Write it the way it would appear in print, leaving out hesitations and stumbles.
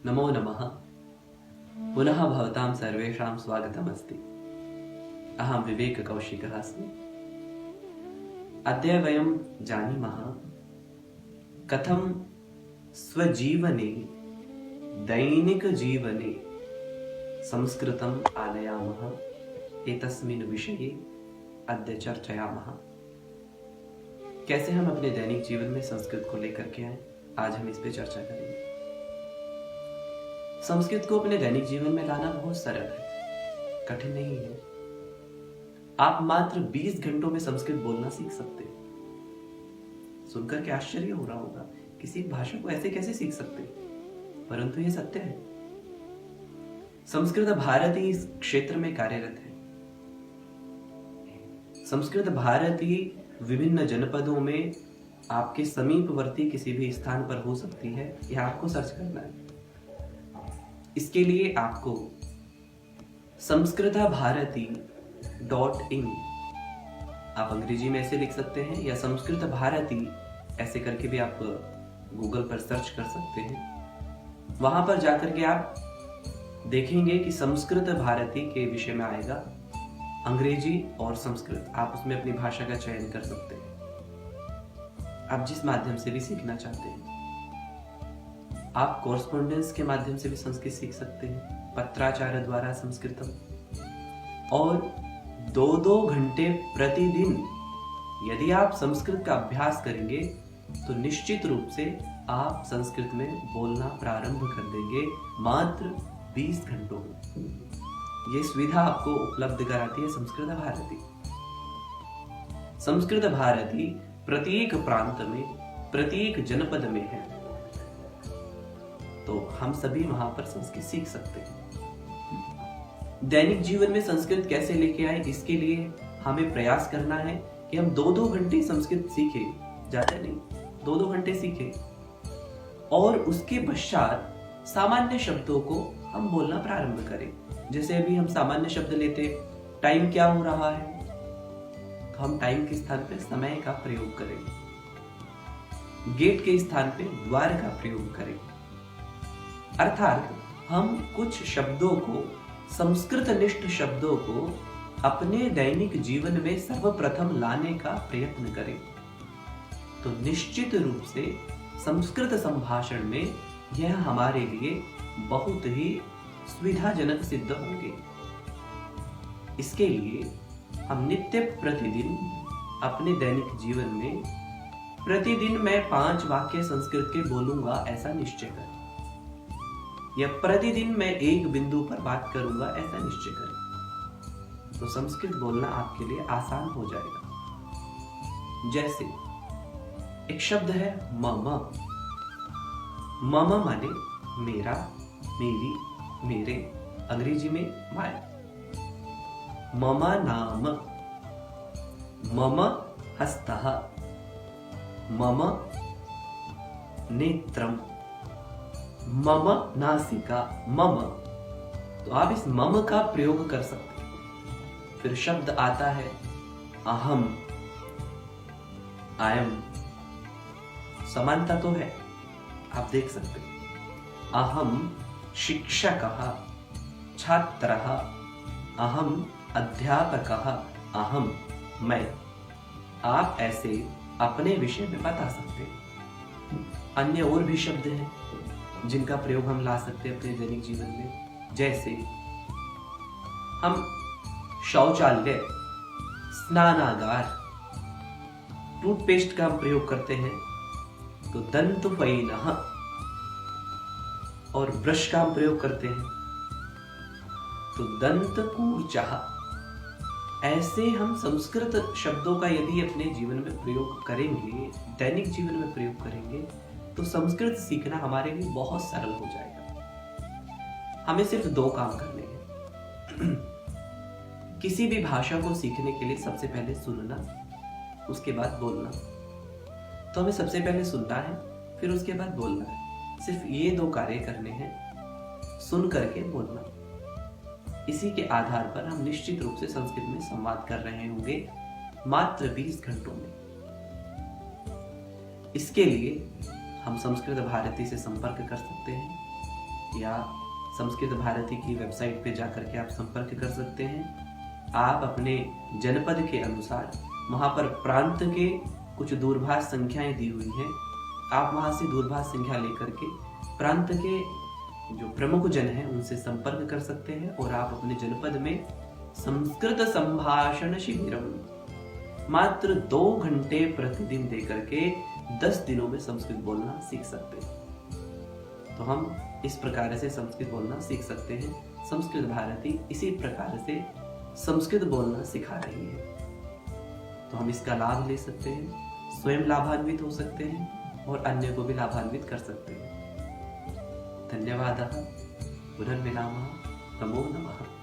नमो नमः। पुनः भवतां सर्वेषां स्वागतमस्ति। अहं विवेककौशिकः अस्मि। अद्य वयं जानीमः कथं स्वजीवने दैनिकजीवने संस्कृतम् आनयामः एतस्मिन् विषये अद्य चर्चयामः। कैसे हम अपने दैनिक जीवन में संस्कृत को लेकर के आए, आज हम इस पे चर्चा करेंगे। संस्कृत को अपने दैनिक जीवन में लाना बहुत सरल है, कठिन नहीं है। आप मात्र 20 घंटों में संस्कृत बोलना सीख सकते हैं। सुनकर के आश्चर्य हो रहा होगा, किसी भाषा को ऐसे कैसे सीख सकते हैं, परंतु यह सत्य है। संस्कृत भारती इस क्षेत्र में कार्यरत है। संस्कृत भारती विभिन्न जनपदों में आपके समीपवर्ती किसी भी स्थान पर हो सकती है, यह आपको सर्च करना है। इसके लिए आपको samskritabharati.in आप अंग्रेजी में ऐसे लिख सकते हैं, या संस्कृत भारती ऐसे करके भी आप गूगल पर सर्च कर सकते हैं। वहां पर जाकर के आप देखेंगे कि संस्कृत भारती के विषय में आएगा अंग्रेजी और संस्कृत। आप उसमें अपनी भाषा का चयन कर सकते हैं, आप जिस माध्यम से भी सीखना चाहते हैं। आप कॉरस्पॉन्डेंस के माध्यम से भी संस्कृत सीख सकते हैं, पत्राचार द्वारा संस्कृतम। और 2-2 घंटे प्रतिदिन यदि आप संस्कृत का अभ्यास करेंगे तो निश्चित रूप से आप संस्कृत में बोलना प्रारंभ कर देंगे मात्र 20 घंटों में। ये सुविधा आपको उपलब्ध कराती है संस्कृत भारती। संस्कृत भारती प्रत्येक प्रांत में, प्रत्येक जनपद में है, तो हम सभी वहां पर संस्कृत सीख सकते हैं। दैनिक जीवन में संस्कृत कैसे लेके आए, इसके लिए हमें प्रयास करना है कि हम 2-2 घंटे संस्कृत सीखें, ज्यादा नहीं, 2-2 घंटे सीखें। और उसके पश्चात सामान्य शब्दों को हम बोलना प्रारंभ करें। जैसे अभी हम सामान्य शब्द लेते, टाइम क्या हो रहा है, तो हम टाइम के स्थान पे समय का प्रयोग करें। गेट के स्थान पे द्वार का प्रयोग करें। अर्थात हम कुछ शब्दों को, संस्कृतनिष्ठ शब्दों को अपने दैनिक जीवन में सर्वप्रथम लाने का प्रयत्न करें, तो निश्चित रूप से संस्कृत संभाषण में यह हमारे लिए बहुत ही सुविधाजनक सिद्ध होंगे। इसके लिए हम नित्य प्रतिदिन अपने दैनिक जीवन में प्रतिदिन मैं 5 वाक्य संस्कृत के बोलूंगा ऐसा निश्चय करें, या प्रतिदिन मैं एक बिंदु पर बात करूंगा ऐसा निश्चय करें, तो संस्कृत बोलना आपके लिए आसान हो जाएगा। जैसे एक शब्द है मम। मम माने मेरा, मेरी, मेरे, अंग्रेजी में माय। मम नाम, मम हस्तः, मम नेत्रम, मम नासिका, मम। तो आप इस मम का प्रयोग कर सकते हैं। फिर शब्द आता है अहम, आई एम। समानता तो है, आप देख सकते हैं। अहम शिक्षकः, छात्रः, अहम अध्यापकः, अहम मैं। आप ऐसे अपने विषय में बता सकते हैं। अन्य और भी शब्द हैं जिनका प्रयोग हम ला सकते हैं अपने दैनिक जीवन में। जैसे हम शौचालय, स्नानागार, टूथपेस्ट का हम प्रयोग करते हैं तो दंतफैनः, और ब्रश का हम प्रयोग करते हैं तो दंतकूर्चः। ऐसे हम संस्कृत शब्दों का यदि अपने जीवन में प्रयोग करेंगे, दैनिक जीवन में प्रयोग करेंगे, तो संस्कृत सीखना हमारे लिए बहुत सरल हो जाएगा। हमें सिर्फ 2 काम करने हैं। किसी भी भाषा को सीखने के लिए सबसे पहले सुनना, उसके बाद बोलना। तो हमें सबसे पहले सुनना है, फिर उसके बाद बोलना है। सिर्फ ये 2 कार्य करने हैं, सुन करके बोलना। इसी के आधार पर हम निश्चित रूप से संस्कृत में संवाद कर रहे होंगे मात्र 20 घंटों में। इसके लिए हम संस्कृत भारती से संपर्क कर सकते हैं, या संस्कृत भारती की वेबसाइट पे जाकर के आप संपर्क कर सकते हैं। आप अपने जनपद के अनुसार वहाँ पर प्रांत के कुछ दूरभाष संख्याएं दी हुई हैं, आप वहाँ से दूरभाष संख्या लेकर के प्रांत के जो प्रमुख जन हैं उनसे संपर्क कर सकते हैं और आप अपने जनपद में संस्कृत संभाषण शिविरम मात्र 2 घंटे प्रतिदिन देकर के 10 दिनों में संस्कृत बोलना सीख सकते हैं। तो हम इस प्रकार से संस्कृत बोलना सीख सकते हैं। संस्कृत भारती इसी प्रकार से संस्कृत बोलना सिखा रही है, तो हम इसका लाभ ले सकते हैं, स्वयं लाभान्वित हो सकते हैं और अन्य को भी लाभान्वित कर सकते हैं। धन्यवादः। पुनर्मिलामः। नमो नमः।